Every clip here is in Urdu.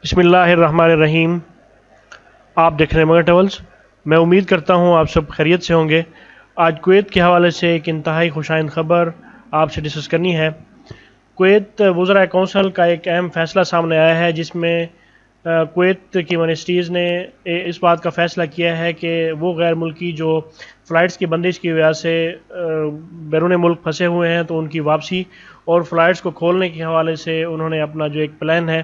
بسم اللہ الرحمن الرحیم۔ آپ دیکھ رہے ہیں مگر ٹریولز۔ میں امید کرتا ہوں آپ سب خیریت سے ہوں گے۔ آج کویت کے حوالے سے ایک انتہائی خوشائند خبر آپ سے ڈسکس کرنی ہے۔ کویت وزراء کونسل کا ایک اہم فیصلہ سامنے آیا ہے، جس میں کویت کی منسٹریز نے اس بات کا فیصلہ کیا ہے کہ وہ غیر ملکی جو فلائٹس کی بندش کی وجہ سے بیرون ملک پھنسے ہوئے ہیں تو ان کی واپسی اور فلائٹس کو کھولنے کے حوالے سے انہوں نے اپنا جو ایک پلان ہے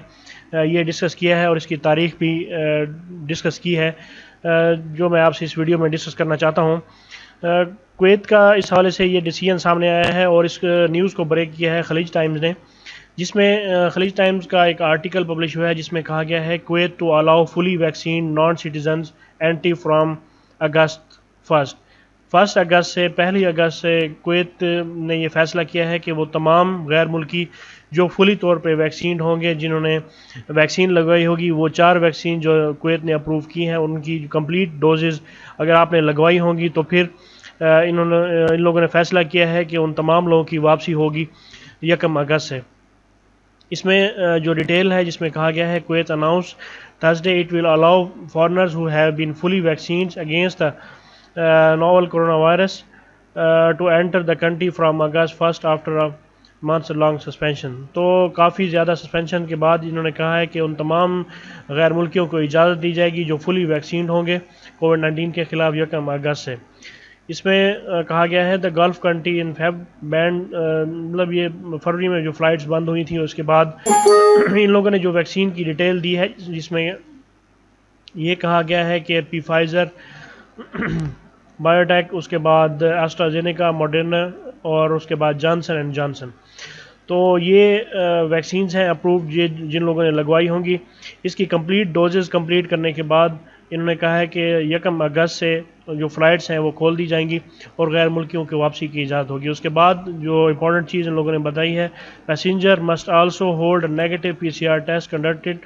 یہ ڈسکس کیا ہے، اور اس کی تاریخ بھی ڈسکس کی ہے، جو میں آپ سے اس ویڈیو میں ڈسکس کرنا چاہتا ہوں۔ کویت کا اس حوالے سے یہ ڈیسیژن سامنے آیا ہے اور اس نیوز کو بریک کیا ہے خلیج ٹائمز نے، جس میں خلیج ٹائمز کا ایک آرٹیکل پبلش ہوا ہے جس میں کہا گیا ہے Kuwait to allow fully vaccine non citizens entry from August 1 اگست سے 1 اگست سے کویت نے یہ فیصلہ کیا ہے کہ وہ تمام غیر ملکی جو فلی طور پہ ویکسینڈ ہوں گے، جنہوں نے ویکسین لگوائی ہوگی، وہ 4 ویکسین جو کویت نے اپروو کی ہیں ان کی کمپلیٹ ڈوزز اگر آپ نے لگوائی ہوں گی تو پھر ان لوگوں نے فیصلہ کیا ہے کہ ان تمام لوگوں کی واپسی ہوگی 1 اگست سے۔ اس میں جو ڈیٹیل ہے جس میں کہا گیا ہے Kuwait announce Thursday it will allow foreigners who have been fully vaccinated against novel coronavirus to enter the country from August 1 after a months long suspension۔ تو کافی زیادہ سسپینشن کے بعد انہوں نے کہا ہے کہ ان تمام غیر ملکیوں کو اجازت دی جائے گی جو فلی ویکسینڈ ہوں گے کووڈ-19 کے خلاف 1 اگست سے۔ اس میں کہا گیا ہے the Gulf country in Feb band, مطلب یہ فروری میں جو فلائٹس بند ہوئی تھیں اس کے بعد ان لوگوں نے جو ویکسین کی ڈیٹیل دی ہے، جس میں یہ کہا گیا ہے کہ پی فائزر، بایوٹیک، اس کے بعد ایسٹرازینیکا، ماڈرنا اور اس کے بعد جانسن اینڈ جانسن، تو یہ ویکسینز ہیں اپرووڈ جن لوگوں نے لگوائی ہوں گی۔ اس کی کمپلیٹ ڈوزز کمپلیٹ کرنے کے بعد انہوں نے کہا ہے کہ 1 اگست سے جو فلائٹس ہیں وہ کھول دی جائیں گی اور غیر ملکیوں کی واپسی کی اجازت ہوگی۔ اس کے بعد جو امپورٹنٹ چیز ان لوگوں نے بتائی ہے، passenger must also hold negative PCR test conducted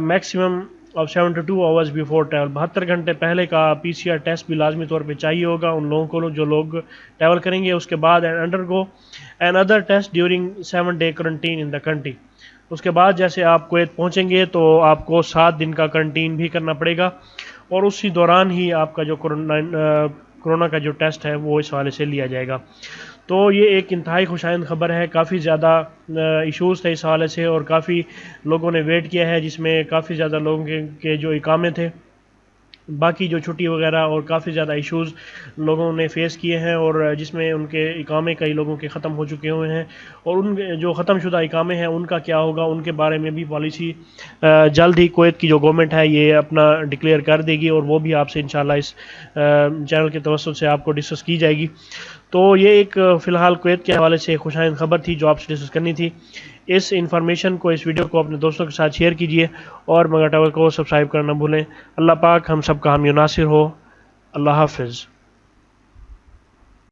maximum of 72 hours before travel۔ 72 گھنٹے پہلے کا PCR ٹیسٹ بھی لازمی طور پہ چاہیے ہوگا ان لوگوں کو جو لوگ ٹریول کریں گے۔ اس کے بعد undergo another test during 7-day quarantine in the country۔ اس کے بعد جیسے آپ کویت پہنچیں گے تو آپ کو 7 دن کا کرنٹین بھی کرنا پڑے گا، اور اسی دوران ہی آپ کا جو کورونا کا جو ٹیسٹ ہے وہ اس حوالے سے لیا جائے گا۔ تو یہ ایک انتہائی خوشائند خبر ہے۔ کافی زیادہ ایشوز تھے اس حوالے سے اور کافی لوگوں نے ویٹ کیا ہے، جس میں کافی زیادہ لوگوں کے جو اقامے تھے، باقی جو چھٹی وغیرہ اور کافی زیادہ ایشوز لوگوں نے فیس کیے ہیں، اور جس میں ان کے اقامے کئی لوگوں کے ختم ہو چکے ہوئے ہیں، اور ان جو ختم شدہ اقامے ہیں ان کا کیا ہوگا، ان کے بارے میں بھی پالیسی جلد ہی کویت کی جو گورنمنٹ ہے یہ اپنا ڈکلیئر کر دے گی، اور وہ بھی آپ سے انشاءاللہ اس چینل کے توسط سے آپ کو ڈسکس کی جائے گی۔ تو یہ ایک فی الحال کویت کے حوالے سے خوشائند خبر تھی جو آپ سے ڈسکس کرنی تھی۔ اس انفارمیشن کو، اس ویڈیو کو اپنے دوستوں کے ساتھ شیئر کیجیے، اور مگر ٹریول کو سبسکرائب کرنا نہ بھولیں۔ اللہ پاک ہم سب کا حامی و ناصر ہو۔ اللہ حافظ۔